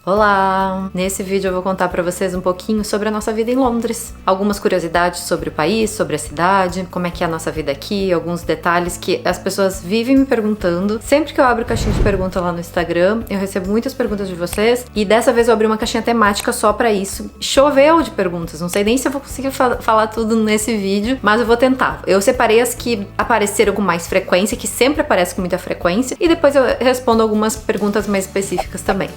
Olá! Nesse vídeo eu vou contar pra vocês um pouquinho sobre a nossa vida em Londres. Algumas curiosidades sobre o país, sobre a cidade, como é que é a nossa vida aqui, alguns detalhes que as pessoas vivem me perguntando. Sempre que eu abro caixinha de pergunta lá no Instagram, eu recebo muitas perguntas de vocês e dessa vez eu abri uma caixinha temática só pra isso. Choveu de perguntas, não sei nem se eu vou conseguir falar tudo nesse vídeo, mas eu vou tentar. Eu separei as que apareceram com mais frequência, que sempre aparecem com muita frequência, e depois eu respondo algumas perguntas mais específicas também.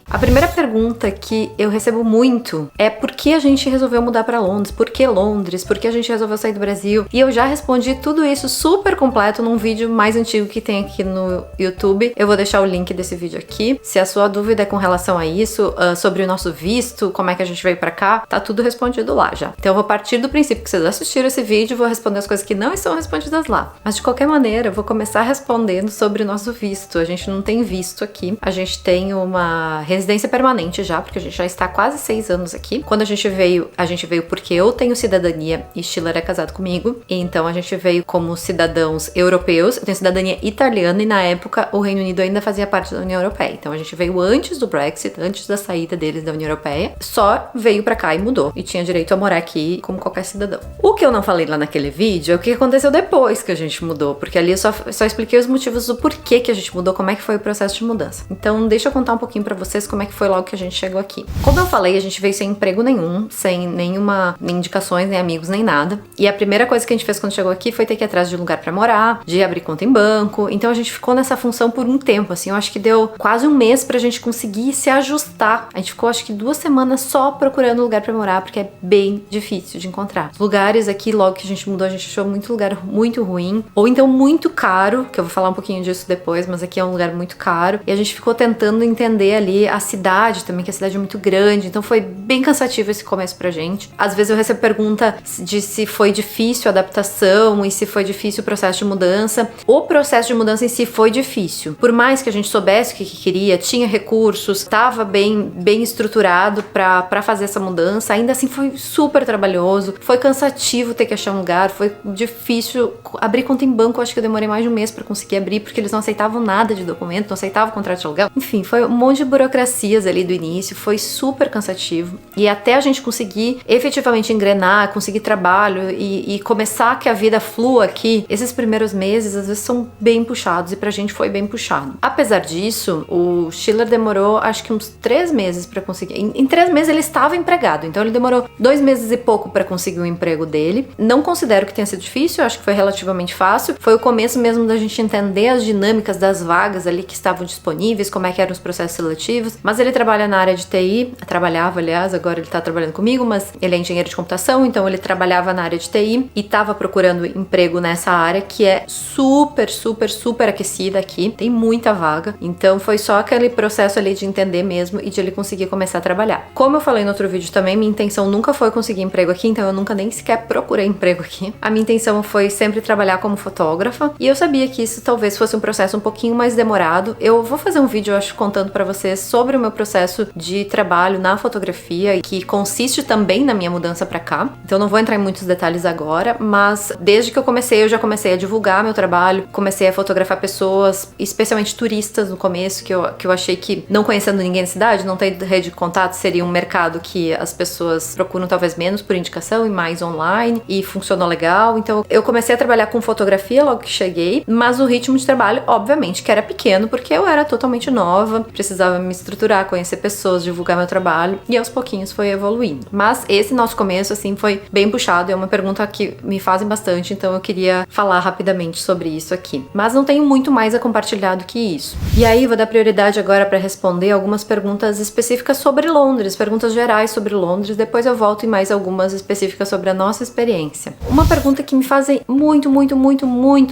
A primeira pergunta que eu recebo muito é por que a gente resolveu mudar pra Londres? Por que Londres? Por que a gente resolveu sair do Brasil? E eu já respondi tudo isso super completo num vídeo mais antigo que tem aqui no YouTube. Eu vou deixar o link desse vídeo aqui. Se a sua dúvida é com relação a isso, sobre o nosso visto, como é que a gente veio pra cá, tá tudo respondido lá já. Então eu vou partir do princípio que vocês assistiram esse vídeo e vou responder as coisas que não estão respondidas lá. Mas de qualquer maneira, eu vou começar respondendo sobre o nosso visto. A gente não tem visto aqui. A gente tem uma residência permanente já, porque a gente já está há quase 6 anos aqui. Quando a gente veio porque eu tenho cidadania e Schiller é casado comigo, e então a gente veio como cidadãos europeus. Eu tenho cidadania italiana e na época o Reino Unido ainda fazia parte da União Europeia. Então a gente veio antes do Brexit, antes da saída deles da União Europeia, só veio pra cá e mudou. E tinha direito a morar aqui como qualquer cidadão. O que eu não falei lá naquele vídeo é o que aconteceu depois que a gente mudou, porque ali eu só expliquei os motivos do porquê que a gente mudou, como é que foi o processo de mudança. Então deixa eu contar um pouquinho pra vocês como é que foi logo que a gente chegou aqui. Como eu falei, a gente veio sem emprego nenhum, sem nenhuma indicações, nem amigos, nem nada. E a primeira coisa que a gente fez quando chegou aqui foi ter que ir atrás de um lugar pra morar, de abrir conta em banco. Então a gente ficou nessa função por um tempo, assim, eu acho que deu quase um mês pra gente conseguir se ajustar. A gente ficou acho que 2 semanas só procurando lugar pra morar, porque é bem difícil de encontrar. Os lugares aqui, logo que a gente mudou, a gente achou muito lugar muito ruim, ou então muito caro, que eu vou falar um pouquinho disso depois, mas aqui é um lugar muito caro. E a gente ficou tentando entender ali a cidade também, que a cidade é muito grande, então foi bem cansativo esse começo pra gente. Às vezes eu recebo pergunta de se foi difícil a adaptação e se foi difícil o processo de mudança. O processo de mudança em si foi difícil. Por mais que a gente soubesse o que queria, tinha recursos, estava bem estruturado pra fazer essa mudança, ainda assim foi super trabalhoso, foi cansativo ter que achar um lugar, foi difícil. Abrir conta em banco, eu acho que eu demorei mais de um mês pra conseguir abrir, porque eles não aceitavam nada de documento, não aceitavam contrato de aluguel. Enfim, foi um monte de burocracias ali do início, foi super cansativo. E até a gente conseguir efetivamente engrenar, conseguir trabalho e começar que a vida flua aqui, esses primeiros meses às vezes são bem puxados e pra gente foi bem puxado. Apesar disso, o Schiller demorou acho que uns 3 meses pra conseguir. Em 3 meses ele estava empregado, então ele demorou 2 meses e pouco pra conseguir o emprego dele. Não considero que tenha sido difícil, acho que foi relativamente fácil. Foi o começo mesmo da gente entender as dinâmicas das vagas ali que estavam disponíveis, como é que eram os processos seletivos. Mas ele trabalha na área de TI, trabalhava, aliás, agora ele tá trabalhando comigo, mas ele é engenheiro de computação, então ele trabalhava na área de TI e tava procurando emprego nessa área que é super aquecida aqui, tem muita vaga, então foi só aquele processo ali de entender mesmo e de ele conseguir começar a trabalhar. Como eu falei no outro vídeo também, minha intenção nunca foi conseguir emprego aqui, então eu nunca nem sequer procurei emprego aqui. A minha intenção foi sempre trabalhar como fotógrafa e eu sabia que isso talvez fosse um processo um pouquinho mais demorado. Eu vou fazer um vídeo, eu acho, contando pra vocês sobre o meu processo de trabalho na fotografia, que consiste também na minha mudança pra cá. Então não vou entrar em muitos detalhes agora, mas desde que eu já comecei a divulgar meu trabalho, comecei a fotografar pessoas, especialmente turistas no começo, que eu achei que, não conhecendo ninguém na cidade, não tendo rede de contato, seria um mercado que as pessoas procuram talvez menos por indicação e mais online, e funcionou legal. Então eu comecei a trabalhar com fotografia logo que cheguei, mas o ritmo de trabalho, obviamente, que era pequeno, porque eu era totalmente nova, precisava me estruturar, conhecer pessoas, divulgar meu trabalho, e aos pouquinhos foi evoluindo. Mas esse nosso começo, assim, foi bem puxado, é uma pergunta que me fazem bastante, então eu queria falar rapidamente sobre isso aqui. Mas não tenho muito mais a compartilhar do que isso. E aí, vou dar prioridade agora para responder algumas perguntas específicas sobre Londres, perguntas gerais sobre Londres, depois eu volto em mais algumas específicas sobre a nossa experiência. Uma pergunta que me fazem muito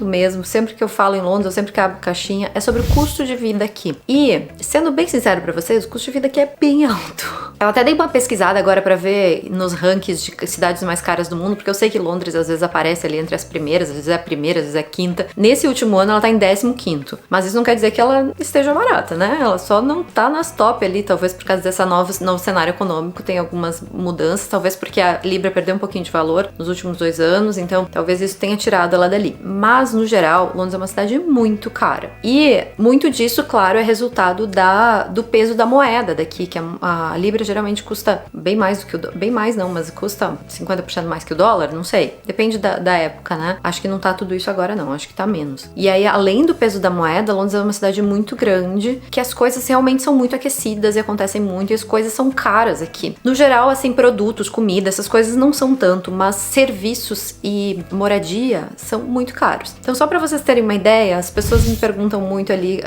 mesmo, sempre que eu falo em Londres, ou sempre que abro caixinha, é sobre o custo de vida aqui. E, sendo bem sincero pra vocês, o custo de vida aqui é bem alto. Eu até dei uma pesquisada agora pra ver nos rankings de cidades mais caras do mundo, porque eu sei que Londres às vezes aparece ali entre as primeiras, às vezes é a primeira, às vezes é a quinta. Nesse último ano ela tá em 15º, mas isso não quer dizer que ela esteja barata, né? Ela só não tá nas top ali, talvez por causa dessa novo cenário econômico, tem algumas mudanças, talvez porque a Libra perdeu um pouquinho de valor nos últimos 2 anos, então talvez isso tenha tirado ela dali. Mas, no geral, Londres é uma cidade muito cara. E muito disso, claro, é resultado do peso da moeda daqui, que a Libra geralmente custa bem mais do que bem mais não, mas custa 50% mais que o dólar, não sei. Depende da época, né? Acho que não tá tudo isso agora não, acho que tá menos. E aí, além do peso da moeda, Londres é uma cidade muito grande, que as coisas realmente são muito aquecidas e acontecem muito, e as coisas são caras aqui. No geral, assim, produtos, comida, essas coisas não são tanto, mas serviços e moradia são muito caros. Então, só pra vocês terem uma ideia, as pessoas me perguntam muito ali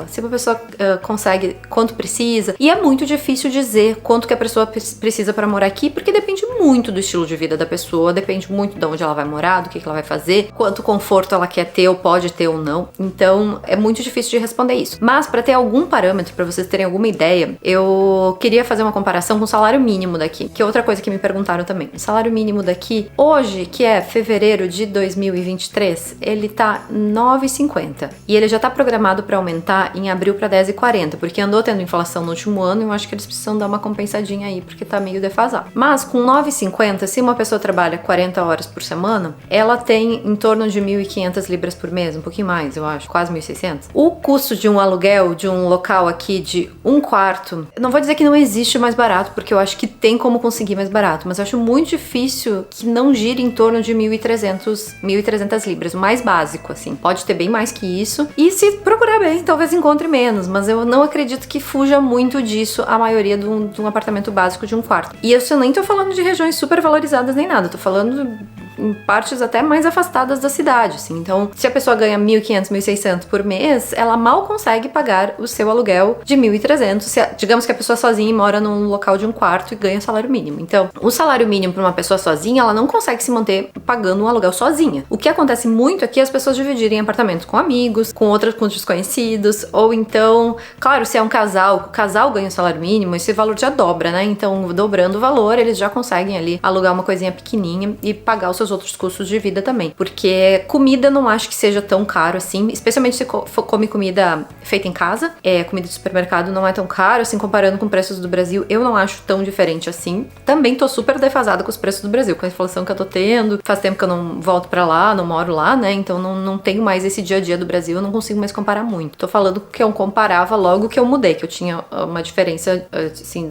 se uma pessoa consegue, quanto precisa, e é muito difícil dizer quanto que a pessoa precisa pra morar aqui, porque depende muito do estilo de vida da pessoa, depende muito de onde ela vai morar, do que ela vai fazer, quanto conforto ela quer ter ou pode ter ou não. Então, é muito difícil de responder isso. Mas, pra ter algum parâmetro, pra vocês terem alguma ideia, eu queria fazer uma comparação com o salário mínimo daqui, que é outra coisa que me perguntaram também. O salário mínimo daqui, hoje, que é fevereiro de 2023, ele tá 9,50. E ele já tá programado pra aumentar em abril pra 10,40, porque andou tendo inflação no último ano e eu acho que eles precisam dar uma compensadinha aí, porque tá meio defasado. Mas com 9,50, se uma pessoa trabalha 40 horas por semana, ela tem em torno de 1.500 libras por mês, um pouquinho mais, eu acho, quase 1.600. O custo de um aluguel de um local aqui de 1/4, eu não vou dizer que não existe mais barato, porque eu acho que tem como conseguir mais barato, mas eu acho muito difícil que não gire em torno de 1.300 libras, o mais básico, assim. Pode ter bem mais que isso, e se procurar bem, talvez encontre menos, mas eu não acredito que fuja muito disso a maioria de um apartamento básico de 1/4. E eu nem tô falando de regiões super valorizadas nem nada, tô falando em partes até mais afastadas da cidade, assim. Então, se a pessoa ganha 1.500, 1.600 por mês, ela mal consegue pagar o seu aluguel de 1.300. Digamos que a pessoa sozinha mora num local de 1/4 e ganha o salário mínimo. Então, o salário mínimo para uma pessoa sozinha, ela não consegue se manter pagando um aluguel sozinha. O que acontece muito aqui é as pessoas dividirem apartamentos com amigos, com desconhecidos, ou então, claro, se é um casal, o casal ganha o salário mínimo, esse valor já dobra, né? Então, dobrando o valor, eles já conseguem ali alugar uma coisinha pequenininha e pagar os seus outros custos de vida também. Porque comida não acho que seja tão caro assim, especialmente se come comida feita em casa. Comida de supermercado não é tão caro, assim, comparando com preços do Brasil, eu não acho tão diferente assim. Também tô super defasada com os preços do Brasil, com a inflação que eu tô tendo. Faz tempo que eu não volto pra lá, não moro lá, né? Então não tenho mais esse dia a dia do Brasil, eu não consigo mais comparar muito. Tô falando que eu comparava logo que eu mudei, que eu tinha uma diferença, assim,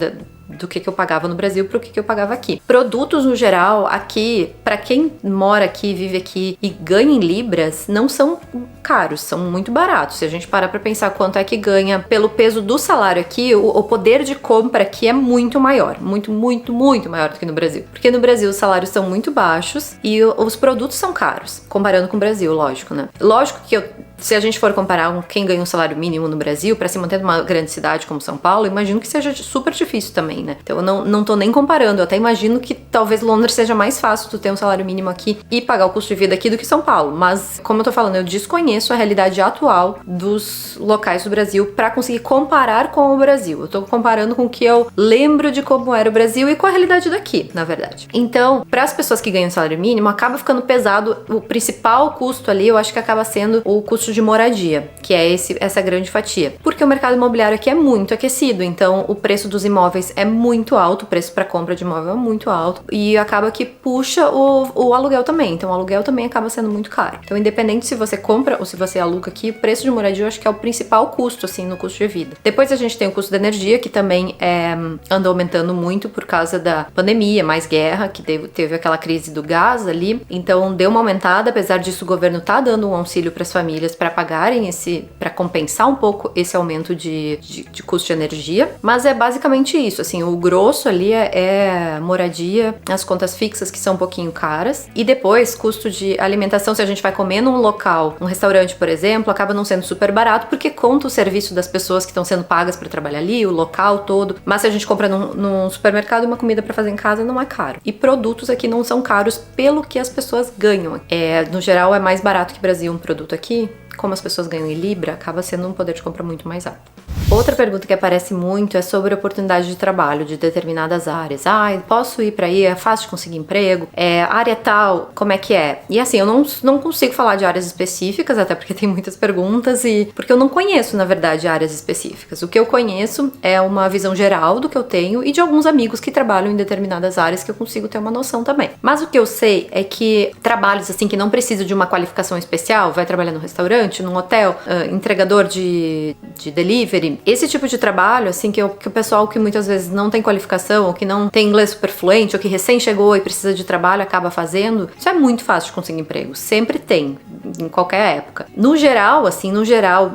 do que eu pagava no Brasil pro que eu pagava aqui. Produtos, no geral, aqui, pra quem mora aqui, vive aqui e ganha em libras, não são caros, são muito baratos. Se a gente parar pra pensar quanto é que ganha pelo peso do salário aqui, o poder de compra aqui é muito maior. Muito, muito, muito maior do que no Brasil. Porque no Brasil os salários são muito baixos e os produtos são caros, comparando com o Brasil, lógico, né? Lógico que se a gente for comparar com quem ganha um salário mínimo no Brasil, pra se manter numa grande cidade como São Paulo, imagino que seja super difícil também, né? Então eu não tô nem comparando, eu até imagino que talvez Londres seja mais fácil tu ter um salário mínimo aqui e pagar o custo de vida aqui do que São Paulo, mas como eu tô falando, eu desconheço a realidade atual dos locais do Brasil pra conseguir comparar com o Brasil. Eu tô comparando com o que eu lembro de como era o Brasil e com a realidade daqui, na verdade. Então, para as pessoas que ganham salário mínimo, acaba ficando pesado, o principal custo ali, eu acho que acaba sendo o custo de moradia, que é essa grande fatia. Porque o mercado imobiliário aqui é muito aquecido, então o preço dos imóveis é muito alto, o preço para compra de imóvel é muito alto e acaba que puxa o aluguel também. Então o aluguel também acaba sendo muito caro. Então independente se você compra ou se você aluga aqui, o preço de moradia eu acho que é o principal custo, assim, no custo de vida. Depois a gente tem o custo da energia, que também anda aumentando muito por causa da pandemia, mais guerra, que teve aquela crise do gás ali. Então deu uma aumentada, apesar disso o governo tá dando um auxílio para as famílias para pagarem para compensar um pouco esse aumento de custo de energia. Mas é basicamente isso, assim, o grosso ali é moradia, as contas fixas que são um pouquinho caras, e depois custo de alimentação, se a gente vai comer num local, um restaurante, por exemplo, acaba não sendo super barato, porque conta o serviço das pessoas que estão sendo pagas para trabalhar ali, o local todo, mas se a gente compra num supermercado uma comida para fazer em casa, não é caro. E produtos aqui não são caros pelo que as pessoas ganham. No geral é mais barato que o Brasil um produto aqui. como as pessoas ganham em libra, acaba sendo um poder de compra muito mais alto. Outra pergunta que aparece muito é sobre oportunidade de trabalho de determinadas áreas. Posso ir para aí? É fácil de conseguir emprego? Área tal, como é que é? E assim, eu não consigo falar de áreas específicas, até porque tem muitas perguntas e porque eu não conheço, na verdade, áreas específicas. O que eu conheço é uma visão geral do que eu tenho e de alguns amigos que trabalham em determinadas áreas que eu consigo ter uma noção também. Mas o que eu sei é que trabalhos assim que não precisam de uma qualificação especial, vai trabalhar no restaurante, num hotel, entregador de delivery, esse tipo de trabalho, assim, que o pessoal que muitas vezes não tem qualificação, ou que não tem inglês super fluente, ou que recém chegou e precisa de trabalho, acaba fazendo, isso é muito fácil de conseguir emprego. Sempre tem, em qualquer época. No geral,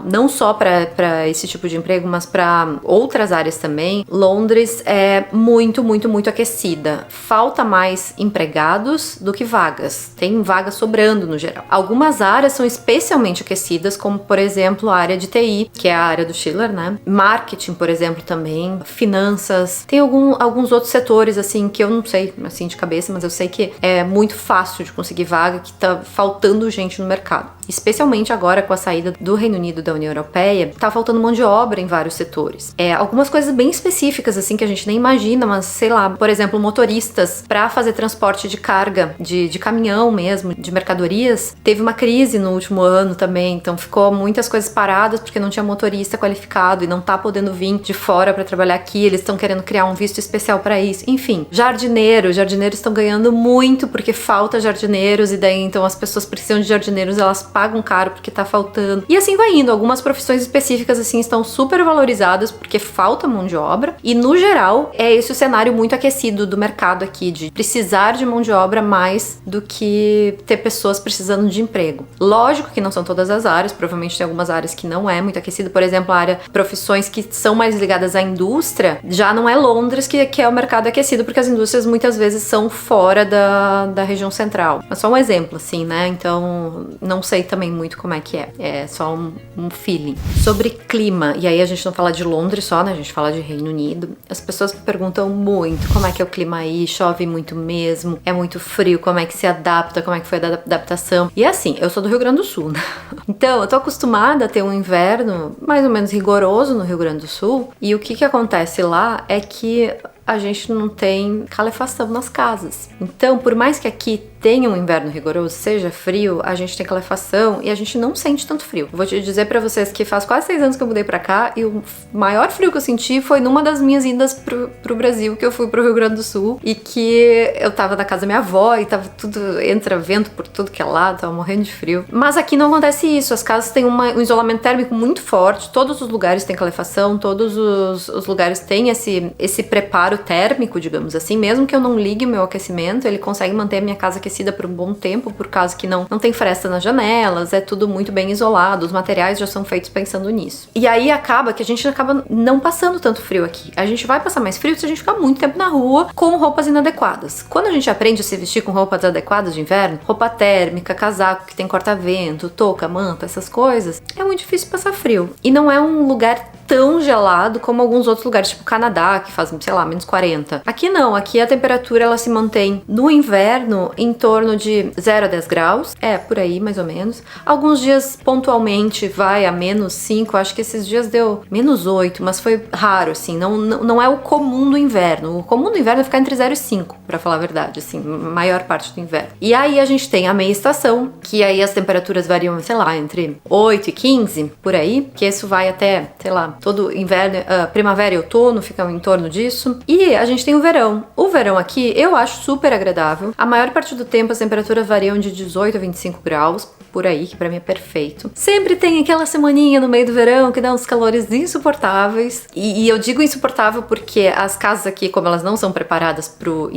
não só para esse tipo de emprego, mas para outras áreas também, Londres é muito, muito, muito aquecida. Falta mais empregados do que vagas. Tem vagas sobrando no geral. Algumas áreas são especialmente aquecidas, como, por exemplo, a área de TI, que é a área do Schiller, né? Marketing, por exemplo, também, finanças. Tem alguns outros setores, assim, que eu não sei, assim, de cabeça, mas eu sei que é muito fácil de conseguir vaga, que tá faltando gente no mercado. Especialmente agora com a saída do Reino Unido da União Europeia, tá faltando mão de obra em vários setores. Algumas coisas bem específicas, assim, que a gente nem imagina, mas sei lá, por exemplo, motoristas para fazer transporte de carga, de caminhão mesmo, de mercadorias. Teve uma crise no último ano também, então ficou muitas coisas paradas porque não tinha motorista qualificado e não tá podendo vir de fora para trabalhar aqui, eles estão querendo criar um visto especial para isso. Enfim, jardineiros estão ganhando muito porque falta jardineiros e daí então as pessoas precisam de jardineiros, elas pagam caro porque tá faltando. E assim vai indo, algumas profissões específicas assim estão super valorizadas porque falta mão de obra e no geral é esse o cenário muito aquecido do mercado aqui, de precisar de mão de obra mais do que ter pessoas precisando de emprego. Lógico que não são todas as áreas, provavelmente tem algumas áreas que não é muito aquecido, por exemplo, a área profissões que são mais ligadas à indústria, já não é Londres que é o mercado aquecido, porque as indústrias muitas vezes são fora da região central. É só um exemplo, assim, né? Então, não sei também muito como é que é só um feeling. Sobre clima, e aí a gente não fala de Londres só, né? A gente fala de Reino Unido. As pessoas me perguntam muito como é que é o clima aí, chove muito mesmo, é muito frio, como é que se adapta, como é que foi a adaptação. E assim, eu sou do Rio Grande do Sul, né? Então, eu tô acostumada a ter um inverno mais ou menos rigoroso no Rio Grande do Sul, e o que acontece lá é que a gente não tem calefação nas casas. Então, por mais que aqui tenha um inverno rigoroso, seja frio, a gente tem calefação e a gente não sente tanto frio. Vou te dizer pra vocês que faz quase 6 anos que eu mudei pra cá e o maior frio que eu senti foi numa das minhas idas pro Brasil, que eu fui pro Rio Grande do Sul e que eu tava na casa da minha avó e tava tudo, entra vento por tudo que é lado, tava morrendo de frio. Mas aqui não acontece isso, as casas têm um isolamento térmico muito forte, todos os lugares têm calefação, todos os lugares têm esse preparo térmico, digamos assim, mesmo que eu não ligue o meu aquecimento, ele consegue manter a minha casa aquecida por um bom tempo, por causa que não tem fresta nas janelas, é tudo muito bem isolado, os materiais já são feitos pensando nisso. E aí acaba que a gente acaba não passando tanto frio aqui. A gente vai passar mais frio se a gente ficar muito tempo na rua com roupas inadequadas. Quando a gente aprende a se vestir com roupas adequadas de inverno, roupa térmica, casaco que tem corta-vento, touca, manta, essas coisas, é muito difícil passar frio. E não é um lugar tão gelado como alguns outros lugares, tipo Canadá, que faz, sei lá, menos 40. Aqui não, aqui a temperatura ela se mantém no inverno em torno de 0 a 10 graus, por aí mais ou menos. Alguns dias pontualmente vai a menos 5, acho que esses dias deu menos 8, mas foi raro, assim, não é o comum do inverno. O comum do inverno é ficar entre 0 e 5, pra falar a verdade, assim, maior parte do inverno. E aí a gente tem a meia estação, que aí as temperaturas variam, sei lá, entre 8 e 15, por aí, que isso vai até, sei lá, todo inverno, primavera e outono ficam em torno disso. E a gente tem o verão. O verão aqui eu acho super agradável. A maior parte do tempo as temperaturas variam de 18 a 25 graus, por aí, que pra mim é perfeito. Sempre tem aquela semaninha no meio do verão que dá uns calores insuportáveis. E eu digo insuportável porque as casas aqui, como elas não são preparadas pro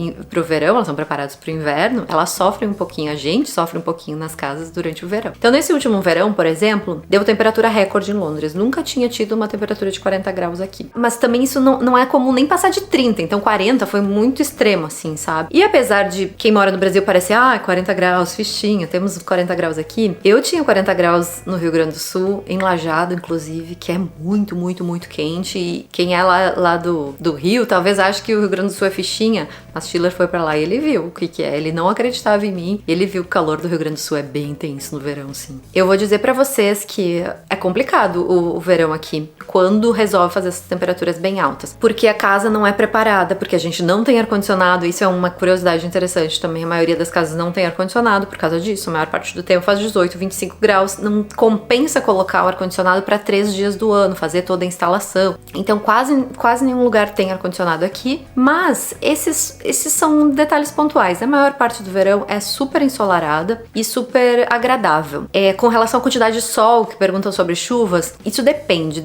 verão, elas são preparadas pro inverno, elas sofrem um pouquinho, a gente sofre um pouquinho nas casas durante o verão. Então nesse último verão, por exemplo, deu temperatura recorde em Londres. Nunca tinha tido uma temperatura temperatura de 40 graus aqui. Mas também isso não é comum nem passar de 30, então 40 foi muito extremo, assim, sabe? E apesar de quem mora no Brasil parecer, 40 graus, fichinha, temos 40 graus aqui, eu tinha 40 graus no Rio Grande do Sul, em Lajeado, inclusive, que é muito, muito, muito quente, e quem é lá do Rio, talvez ache que o Rio Grande do Sul é fichinha, mas Schiller foi pra lá e ele viu o que é, ele não acreditava em mim, ele viu que o calor do Rio Grande do Sul é bem intenso no verão, sim. Eu vou dizer pra vocês que é complicado o verão aqui, quando resolve fazer essas temperaturas bem altas, porque a casa não é preparada, porque a gente não tem ar-condicionado, isso é uma curiosidade interessante também, a maioria das casas não tem ar-condicionado por causa disso, a maior parte do tempo faz 18, 25 graus, não compensa colocar o ar-condicionado para 3 dias do ano, fazer toda a instalação, então quase nenhum lugar tem ar-condicionado aqui, mas esses são detalhes pontuais, a maior parte do verão é super ensolarada e super agradável. Com relação à quantidade de sol, que perguntam sobre chuvas, isso depende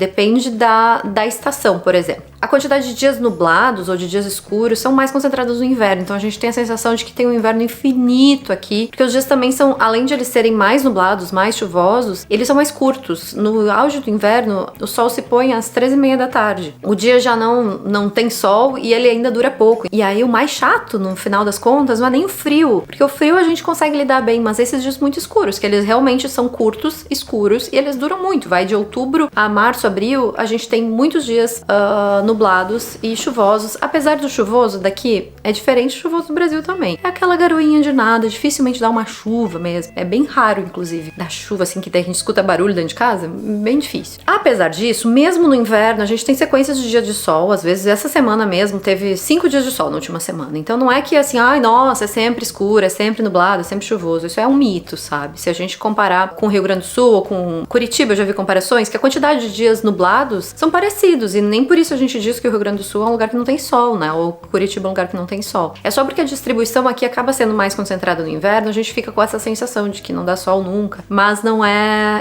da estação, por exemplo. A quantidade de dias nublados ou de dias escuros são mais concentrados no inverno, então a gente tem a sensação de que tem um inverno infinito aqui, porque os dias também são, além de eles serem mais nublados, mais chuvosos, eles são mais curtos. No auge do inverno, o sol se põe às 13h30 da tarde. O dia já não tem sol e ele ainda dura pouco. E aí o mais chato, no final das contas, não é nem o frio, porque o frio a gente consegue lidar bem, mas esses dias muito escuros, que eles realmente são curtos, escuros, e eles duram muito. Vai de outubro a março, abril, a gente tem muitos dias nublados e chuvosos. Apesar do chuvoso daqui, é diferente do chuvoso do Brasil também. É aquela garoinha de nada, dificilmente dá uma chuva mesmo. É bem raro, inclusive, da chuva, assim, que a gente escuta barulho dentro de casa, bem difícil. Apesar disso, mesmo no inverno, a gente tem sequências de dias de sol, às vezes essa semana mesmo teve 5 dias de sol na última semana. Então não é que assim, nossa, é sempre escuro, é sempre nublado, é sempre chuvoso. Isso é um mito, sabe? Se a gente comparar com o Rio Grande do Sul ou com Curitiba, eu já vi comparações que a quantidade de dias nublados são parecidos e nem por isso a gente diz que o Rio Grande do Sul é um lugar que não tem sol, né? Ou Curitiba é um lugar que não tem sol. É só porque a distribuição aqui acaba sendo mais concentrada no inverno, a gente fica com essa sensação de que não dá sol nunca. Mas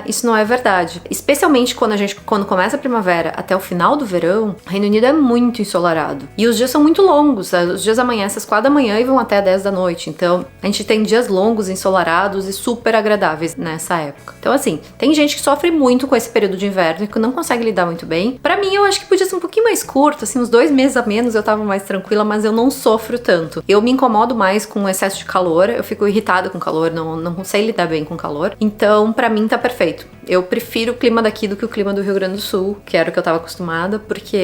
isso não é verdade. Especialmente quando começa a primavera até o final do verão, o Reino Unido é muito ensolarado. E os dias são muito longos. Os dias amanhecem às 4 da manhã e vão até 10 da noite. Então, a gente tem dias longos, ensolarados e super agradáveis nessa época. Então, assim, tem gente que sofre muito com esse período de inverno e que não consegue lidar muito bem. Pra mim, eu acho que podia ser um pouquinho mais curto, assim, uns 2 meses a menos eu tava mais tranquila, mas eu não sofro tanto. Eu me incomodo mais com o excesso de calor, eu fico irritada com calor, não sei lidar bem com calor. Então, pra mim, tá perfeito. Eu prefiro o clima daqui do que o clima do Rio Grande do Sul, que era o que eu tava acostumada, porque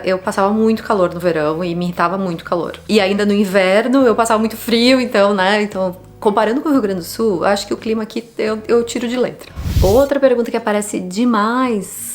eu passava muito calor no verão e me irritava muito calor. E ainda no inverno eu passava muito frio, então, né? Então, comparando com o Rio Grande do Sul, acho que o clima aqui eu tiro de letra. Outra pergunta que aparece demais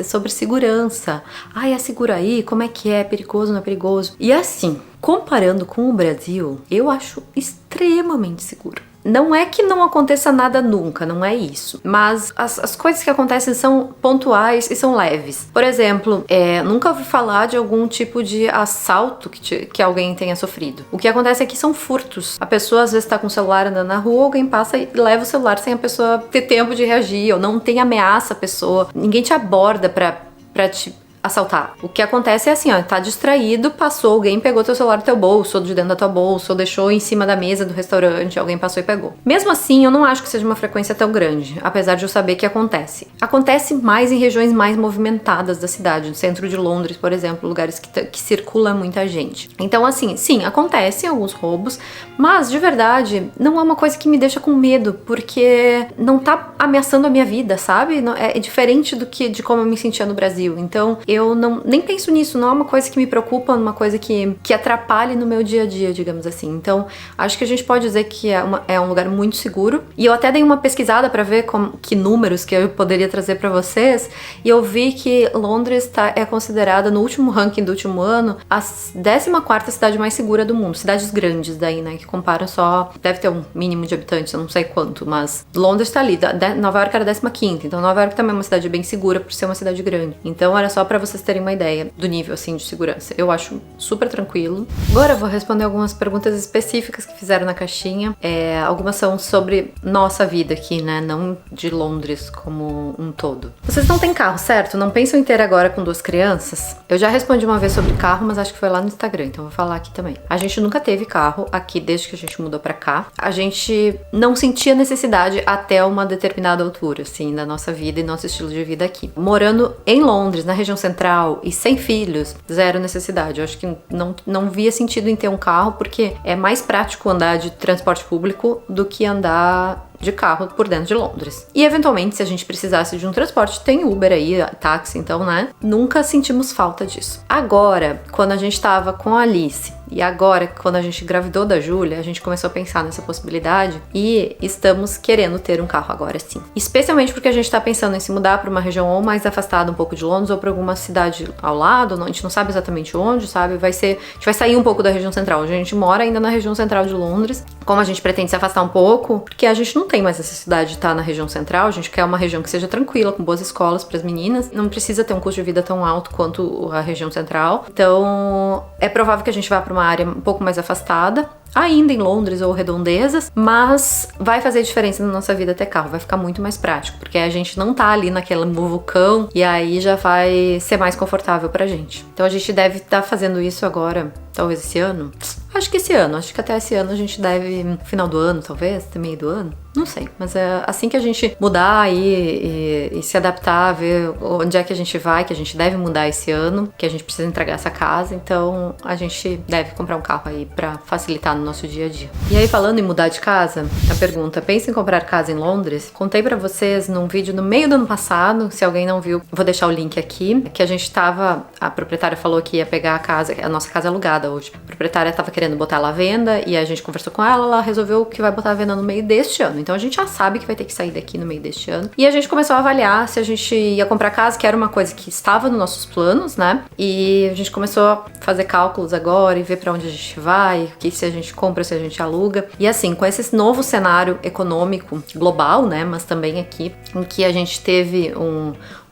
é sobre segurança. É seguro aí? Como é que é? Perigoso, não é perigoso? E assim, comparando com o Brasil, eu acho extremamente seguro. Não é que não aconteça nada nunca, não é isso. Mas as coisas que acontecem são pontuais e são leves. Por exemplo, nunca ouvi falar de algum tipo de assalto que alguém tenha sofrido. O que acontece aqui são furtos. A pessoa às vezes tá com o celular andando na rua, alguém passa e leva o celular sem a pessoa ter tempo de reagir, ou não tem ameaça a pessoa. Ninguém te aborda pra te assaltar. O que acontece é assim, tá distraído, passou, alguém pegou teu celular do teu bolso, ou de dentro da tua bolsa, ou deixou em cima da mesa do restaurante, alguém passou e pegou. Mesmo assim, eu não acho que seja uma frequência tão grande, apesar de eu saber que acontece. Acontece mais em regiões mais movimentadas da cidade, no centro de Londres, por exemplo, lugares que circula muita gente. Então, assim, sim, acontecem alguns roubos, mas, de verdade, não é uma coisa que me deixa com medo, porque não tá ameaçando a minha vida, sabe? É diferente de como eu me sentia no Brasil. Então, eu nem penso nisso, não é uma coisa que me preocupa, uma coisa que atrapalhe no meu dia a dia, digamos assim. Então, acho que a gente pode dizer que é um lugar muito seguro. E eu até dei uma pesquisada pra ver que números que eu poderia trazer pra vocês, e eu vi que Londres é considerada, no último ranking do último ano, a 14ª cidade mais segura do mundo. Cidades grandes daí, né, que comparam só... Deve ter um mínimo de habitantes, eu não sei quanto, mas Londres tá ali. Nova York era 15ª, então Nova York também é uma cidade bem segura por ser uma cidade grande. Então, era só pra vocês terem uma ideia do nível, assim, de segurança. Eu acho super tranquilo. Agora eu vou responder algumas perguntas específicas que fizeram na caixinha. Algumas são sobre nossa vida aqui, né? Não de Londres como um todo. Vocês não têm carro, certo? Não pensam em ter agora com 2 crianças? Eu já respondi uma vez sobre carro, mas acho que foi lá no Instagram, então vou falar aqui também. A gente nunca teve carro aqui desde que a gente mudou pra cá. A gente não sentia necessidade até uma determinada altura, assim, da nossa vida e nosso estilo de vida aqui. Morando em Londres, na região central e sem filhos, zero necessidade. Eu acho que não via sentido em ter um carro, porque é mais prático andar de transporte público do que andar de carro por dentro de Londres. E eventualmente, se a gente precisasse de um transporte, tem Uber aí, táxi, então, né? Nunca sentimos falta disso. Agora, quando a gente tava com a Alice e agora, quando a gente engravidou da Júlia, a gente começou a pensar nessa possibilidade e estamos querendo ter um carro agora sim. Especialmente porque a gente tá pensando em se mudar para uma região ou mais afastada um pouco de Londres ou para alguma cidade ao lado, a gente não sabe exatamente onde, sabe? A gente vai sair um pouco da região central. A gente mora ainda na região central de Londres, como a gente pretende se afastar um pouco, porque a gente não tem mais necessidade de estar na região central, a gente quer uma região que seja tranquila, com boas escolas para as meninas, não precisa ter um custo de vida tão alto quanto a região central. Então, é provável que a gente vá para uma área um pouco mais afastada, ainda em Londres ou redondezas, mas vai fazer diferença na nossa vida ter carro, vai ficar muito mais prático, porque a gente não tá ali naquele muvucão e aí já vai ser mais confortável pra gente. Então a gente deve estar fazendo isso agora, talvez esse ano. Acho que até esse ano a gente deve, final do ano talvez, até meio do ano, não sei, mas é assim que a gente mudar e se adaptar, ver onde é que a gente vai, que a gente deve mudar esse ano, que a gente precisa entregar essa casa, então a gente deve comprar um carro aí pra facilitar no nosso dia a dia. E aí, falando em mudar de casa, a pergunta: pensa em comprar casa em Londres? Contei pra vocês num vídeo no meio do ano passado, se alguém não viu, vou deixar o link aqui, que a gente a proprietária falou que ia pegar a nossa casa alugada hoje. A proprietária tava querendo botar ela à venda e a gente conversou com ela resolveu que vai botar à venda no meio deste ano. Então a gente já sabe que vai ter que sair daqui no meio deste ano. E a gente começou a avaliar se a gente ia comprar casa, que era uma coisa que estava nos nossos planos, né? E a gente começou a fazer cálculos agora e ver pra onde a gente vai, o que se a gente compra, se a gente aluga. E assim, com esse novo cenário econômico global, né, mas também aqui, em que a gente teve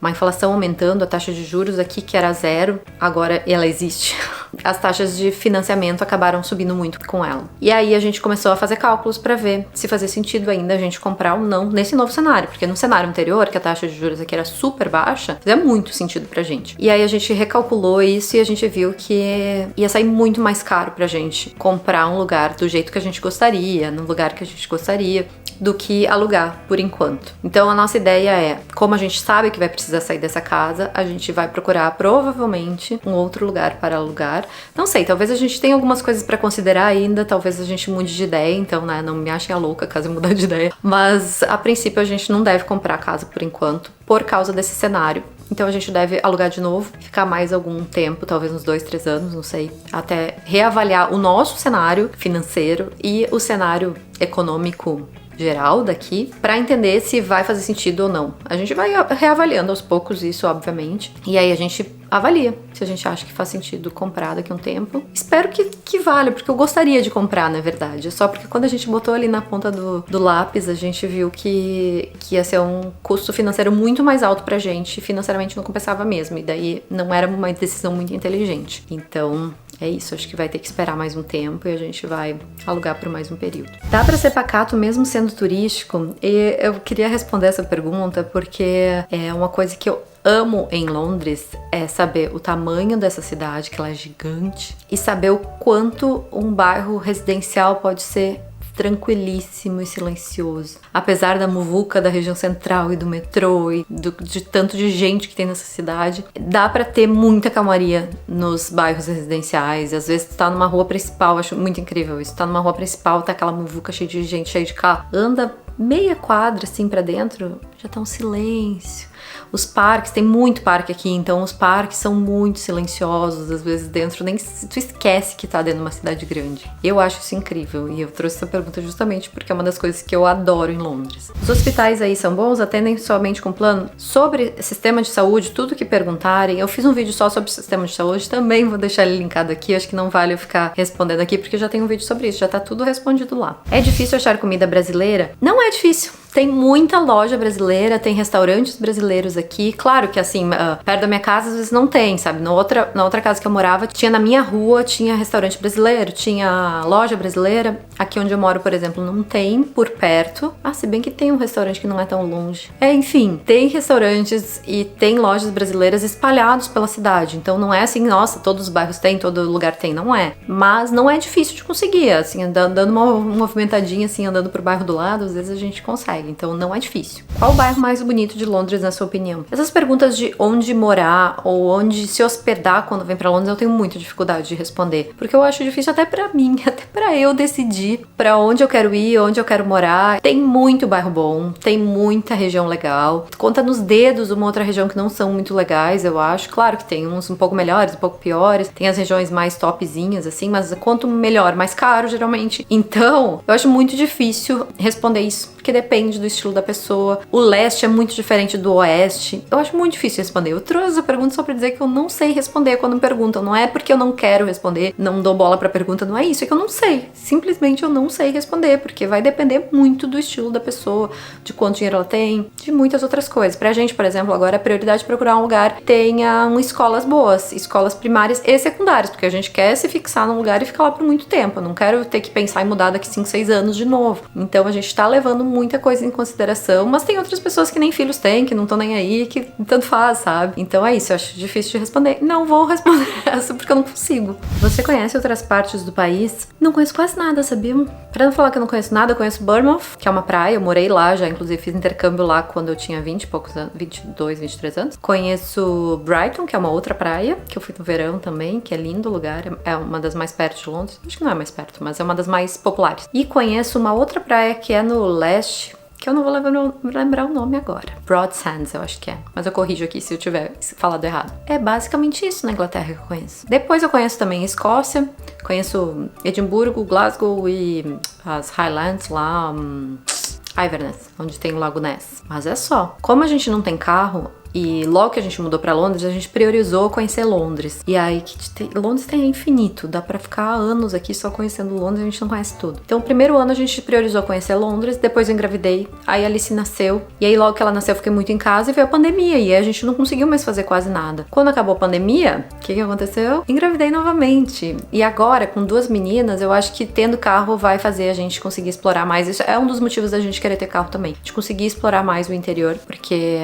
uma inflação aumentando, a taxa de juros aqui que era 0, agora ela existe. As taxas de financiamento acabaram subindo muito com ela. E aí a gente começou a fazer cálculos para ver se fazia sentido ainda a gente comprar ou não nesse novo cenário, porque no cenário anterior, que a taxa de juros aqui era super baixa, fazia muito sentido pra gente. E aí a gente recalculou isso e a gente viu que ia sair muito mais caro pra gente comprar um lugar do jeito que a gente gostaria, no lugar que a gente gostaria, do que alugar por enquanto. Então a nossa ideia é, como a gente sabe que vai precisar sair dessa casa, a gente vai procurar provavelmente um outro lugar para alugar. Não sei, talvez a gente tenha algumas coisas para considerar ainda, talvez a gente mude de ideia, então, né, não me achem a louca caso eu mudar de ideia. Mas a princípio a gente não deve comprar casa por enquanto, por causa desse cenário. Então a gente deve alugar de novo, ficar mais algum tempo, talvez uns 2, 3 anos, não sei, até reavaliar o nosso cenário financeiro e o cenário econômico geral daqui, para entender se vai fazer sentido ou não. A gente vai reavaliando aos poucos isso, obviamente, e aí a gente avalia se a gente acha que faz sentido comprar daqui a um tempo. Espero que valha, porque eu gostaria de comprar, na verdade, só porque quando a gente botou ali na ponta do lápis, a gente viu que ia ser um custo financeiro muito mais alto pra gente, financeiramente não compensava mesmo, e daí não era uma decisão muito inteligente. Então é isso, acho que vai ter que esperar mais um tempo e a gente vai alugar por mais um período. Dá pra ser pacato mesmo sendo turístico? E eu queria responder essa pergunta porque é uma coisa que eu amo em Londres, é saber o tamanho dessa cidade, que ela é gigante, e saber o quanto um bairro residencial pode ser tranquilíssimo e silencioso. Apesar da muvuca da região central e do metrô e de tanto de gente que tem nessa cidade, dá pra ter muita calmaria nos bairros residenciais. E às vezes tu tá numa rua principal, acho muito incrível isso, tá numa rua principal, tá aquela muvuca cheia de gente, cheia de carro, anda meia quadra assim pra dentro, já tá um silêncio. Os parques, tem muito parque aqui, então os parques são muito silenciosos, às vezes dentro nem tu esquece que tá dentro de uma cidade grande. Eu acho isso incrível e eu trouxe essa pergunta justamente porque é uma das coisas que eu adoro em Londres. Os hospitais aí são bons, atendem somente com plano? Sobre sistema de saúde, tudo que perguntarem, eu fiz um vídeo só sobre o sistema de saúde, também vou deixar ele linkado aqui, acho que não vale eu ficar respondendo aqui porque já tem um vídeo sobre isso, já tá tudo respondido lá. É difícil achar comida brasileira? Não é difícil. Tem muita loja brasileira, tem restaurantes brasileiros aqui. Claro que assim, perto da minha casa às vezes não tem, sabe? Na outra casa que eu morava, tinha na minha rua, tinha restaurante brasileiro, tinha loja brasileira. Aqui onde eu moro, por exemplo, não tem por perto. Se bem que tem um restaurante que não é tão longe. Enfim, tem restaurantes e tem lojas brasileiras espalhados pela cidade. Então não é assim, nossa, todos os bairros tem, todo lugar tem, não é. Mas não é difícil de conseguir, assim, dando uma movimentadinha, assim, andando pro bairro do lado, às vezes a gente consegue. Então não é difícil. Qual o bairro mais bonito de Londres, na sua opinião? Essas perguntas de onde morar ou onde se hospedar quando vem pra Londres, eu tenho muita dificuldade de responder. Porque eu acho difícil até pra mim, até pra eu decidir pra onde eu quero ir, onde eu quero morar. Tem muito bairro bom, tem muita região legal. Conta nos dedos uma outra região que não são muito legais, eu acho. Claro que tem uns um pouco melhores, um pouco piores. Tem as regiões mais topzinhas, assim, mas quanto melhor, mais caro, geralmente. Então, eu acho muito difícil responder isso, porque depende do estilo da pessoa. O leste é muito diferente do oeste. Eu acho muito difícil responder. Eu trouxe essa pergunta só pra dizer que eu não sei responder quando me perguntam. Não é porque eu não quero responder, não dou bola pra pergunta, não é isso. É que eu não sei. Simplesmente eu não sei responder, porque vai depender muito do estilo da pessoa, de quanto dinheiro ela tem, de muitas outras coisas. Pra gente, por exemplo, agora é prioridade procurar um lugar que tenha escolas boas, escolas primárias e secundárias, porque a gente quer se fixar num lugar e ficar lá por muito tempo. Eu não quero ter que pensar em mudar daqui 5, 6 anos de novo. Então a gente tá levando muita coisa em consideração, mas tem outras pessoas que nem filhos têm, que não estão nem aí, que tanto faz, sabe? Então é isso, eu acho difícil de responder. Não vou responder essa porque eu não consigo. Você conhece outras partes do país? Não conheço quase nada, sabia? Pra não falar que eu não conheço nada, eu conheço Bournemouth, que é uma praia, eu morei lá já, inclusive fiz intercâmbio lá quando eu tinha 20 e poucos anos, 22, 23 anos. Conheço Brighton, que é uma outra praia, que eu fui no verão também, que é lindo o lugar, é uma das mais perto de Londres. Acho que não é mais perto, mas é uma das mais populares. E conheço uma outra praia que é no leste, que eu não vou lembrar o nome agora. Broad Sands, eu acho que é. Mas eu corrijo aqui se eu tiver falado errado. É basicamente isso na Inglaterra que eu conheço. Depois eu conheço também Escócia, conheço Edimburgo, Glasgow e as Highlands lá, Inverness, onde tem o Lago Ness. Mas é só. Como a gente não tem carro, e logo que a gente mudou pra Londres, a gente priorizou conhecer Londres. E aí, Londres tem infinito. Dá pra ficar anos aqui só conhecendo Londres, a gente não conhece tudo. Então, o primeiro ano a gente priorizou conhecer Londres, depois eu engravidei. Aí a Alice nasceu. E aí, logo que ela nasceu, eu fiquei muito em casa e veio a pandemia. E aí a gente não conseguiu mais fazer quase nada. Quando acabou a pandemia, o que aconteceu? Engravidei novamente. E agora, com 2 meninas, eu acho que tendo carro vai fazer a gente conseguir explorar mais. Isso é um dos motivos da gente querer ter carro também. De conseguir explorar mais o interior, porque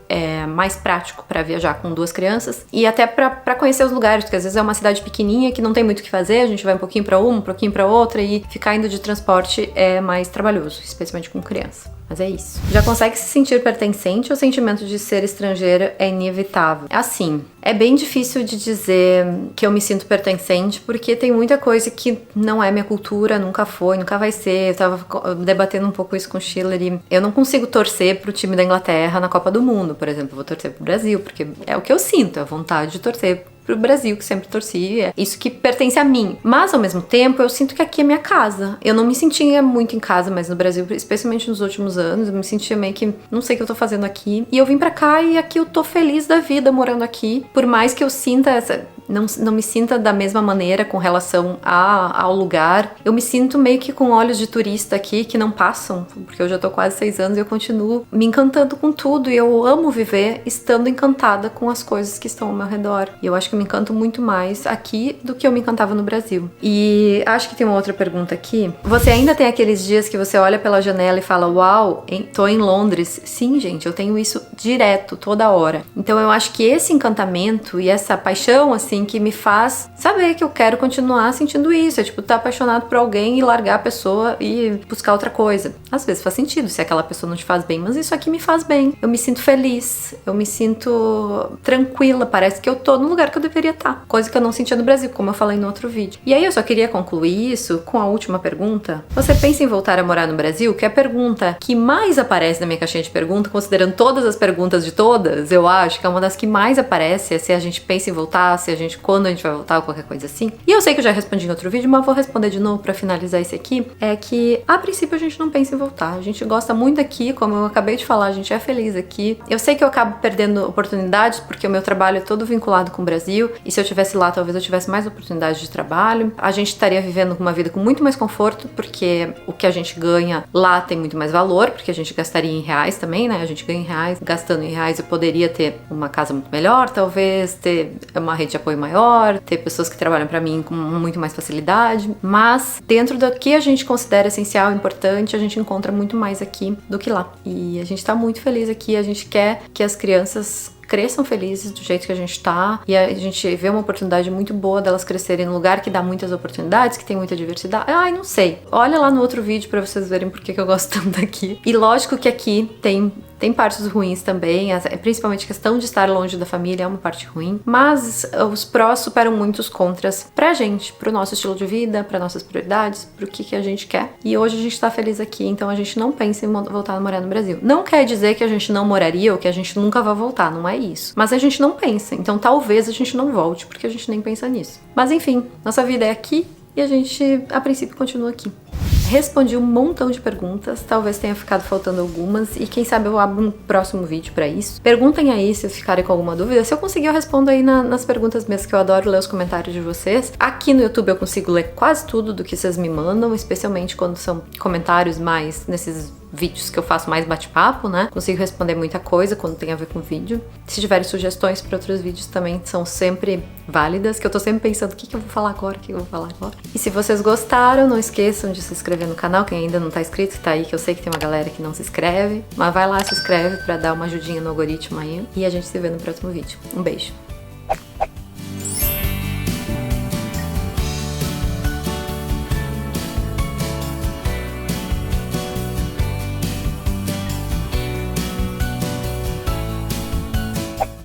é mais prático pra viajar com 2 crianças e até pra conhecer os lugares, porque às vezes é uma cidade pequenininha que não tem muito o que fazer, a gente vai um pouquinho pra uma, um pouquinho pra outra e ficar indo de transporte é mais trabalhoso, especialmente com criança. Mas é isso. Já consegue se sentir pertencente ou o sentimento de ser estrangeiro é inevitável? Assim, é bem difícil de dizer que eu me sinto pertencente, porque tem muita coisa que não é minha cultura, nunca foi, nunca vai ser. Eu tava debatendo um pouco isso com o Schiller e eu não consigo torcer pro time da Inglaterra na Copa do Mundo, por exemplo. Eu vou torcer pro Brasil, porque é o que eu sinto, a vontade de torcer pro Brasil, que sempre torci, é isso que pertence a mim. Mas, ao mesmo tempo, eu sinto que aqui é minha casa. Eu não me sentia muito em casa, mas no Brasil, especialmente nos últimos anos, eu me sentia meio que, não sei o que eu tô fazendo aqui. E eu vim pra cá e aqui eu tô feliz da vida morando aqui. Por mais que eu sinta não me sinta da mesma maneira com relação ao lugar. Eu me sinto meio que com olhos de turista aqui, que não passam, porque eu já tô quase 6 anos e eu continuo me encantando com tudo. E eu amo viver estando encantada com as coisas que estão ao meu redor. E eu acho que eu me encanto muito mais aqui do que eu me encantava no Brasil. E acho que tem uma outra pergunta aqui. Você ainda tem aqueles dias que você olha pela janela e fala, uau, tô em Londres? Sim, gente, eu tenho isso direto, toda hora. Então eu acho que esse encantamento e essa paixão, assim, que me faz saber que eu quero continuar sentindo isso. É tipo, tá apaixonado por alguém e largar a pessoa e buscar outra coisa. Às vezes faz sentido se aquela pessoa não te faz bem, mas isso aqui me faz bem. Eu me sinto feliz, eu me sinto tranquila, parece que eu tô no lugar que eu deveria estar. Coisa que eu não sentia no Brasil, como eu falei no outro vídeo. E aí eu só queria concluir isso com a última pergunta. Você pensa em voltar a morar no Brasil? Que é a pergunta que mais aparece na minha caixinha de perguntas, considerando todas as perguntas de todas, eu acho que é uma das que mais aparece, é se a gente pensa em voltar, se a gente gente quando a gente vai voltar ou qualquer coisa assim. E eu sei que eu já respondi em outro vídeo, mas vou responder de novo pra finalizar esse aqui. É que, a princípio, a gente não pensa em voltar. A gente gosta muito aqui, como eu acabei de falar, a gente é feliz aqui. Eu sei que eu acabo perdendo oportunidades, porque o meu trabalho é todo vinculado com o Brasil, e se eu estivesse lá, talvez eu tivesse mais oportunidades de trabalho. A gente estaria vivendo uma vida com muito mais conforto, porque o que a gente ganha lá tem muito mais valor, porque a gente gastaria em reais também, né? A gente ganha em reais. Gastando em reais, eu poderia ter uma casa muito melhor, talvez, ter uma rede de apoio maior, ter pessoas que trabalham pra mim com muito mais facilidade. Mas, dentro do que a gente considera essencial e importante, a gente encontra muito mais aqui do que lá. E a gente tá muito feliz aqui, a gente quer que as crianças cresçam felizes do jeito que a gente tá, e a gente vê uma oportunidade muito boa delas crescerem num lugar que dá muitas oportunidades, que tem muita diversidade. Ai, não sei. Olha lá no outro vídeo pra vocês verem por que eu gosto tanto daqui. E lógico que aqui tem partes ruins também, principalmente a questão de estar longe da família é uma parte ruim, mas os prós superam muito os contras pra gente, pro nosso estilo de vida, pra nossas prioridades, pro que a gente quer. E hoje a gente tá feliz aqui, então a gente não pensa em voltar a morar no Brasil. Não quer dizer que a gente não moraria ou que a gente nunca vai voltar, não é isso. Mas a gente não pensa, então talvez a gente não volte, porque a gente nem pensa nisso. Mas enfim, nossa vida é aqui e a gente, a princípio, continua aqui. Respondi um montão de perguntas, talvez tenha ficado faltando algumas, e quem sabe eu abro um próximo vídeo pra isso. Perguntem aí se ficarem com alguma dúvida. Se eu conseguir, eu respondo aí nas perguntas mesmo, que eu adoro ler os comentários de vocês. Aqui no YouTube eu consigo ler quase tudo do que vocês me mandam, especialmente quando são comentários mais nesses vídeos que eu faço mais bate-papo, né? Consigo responder muita coisa quando tem a ver com vídeo. Se tiverem sugestões para outros vídeos também são sempre válidas, que eu tô sempre pensando o que eu vou falar agora, o que eu vou falar agora. E se vocês gostaram, não esqueçam de se inscrever no canal, quem ainda não tá inscrito, que tá aí, que eu sei que tem uma galera que não se inscreve, mas vai lá, se inscreve pra dar uma ajudinha no algoritmo aí, e a gente se vê no próximo vídeo. Um beijo!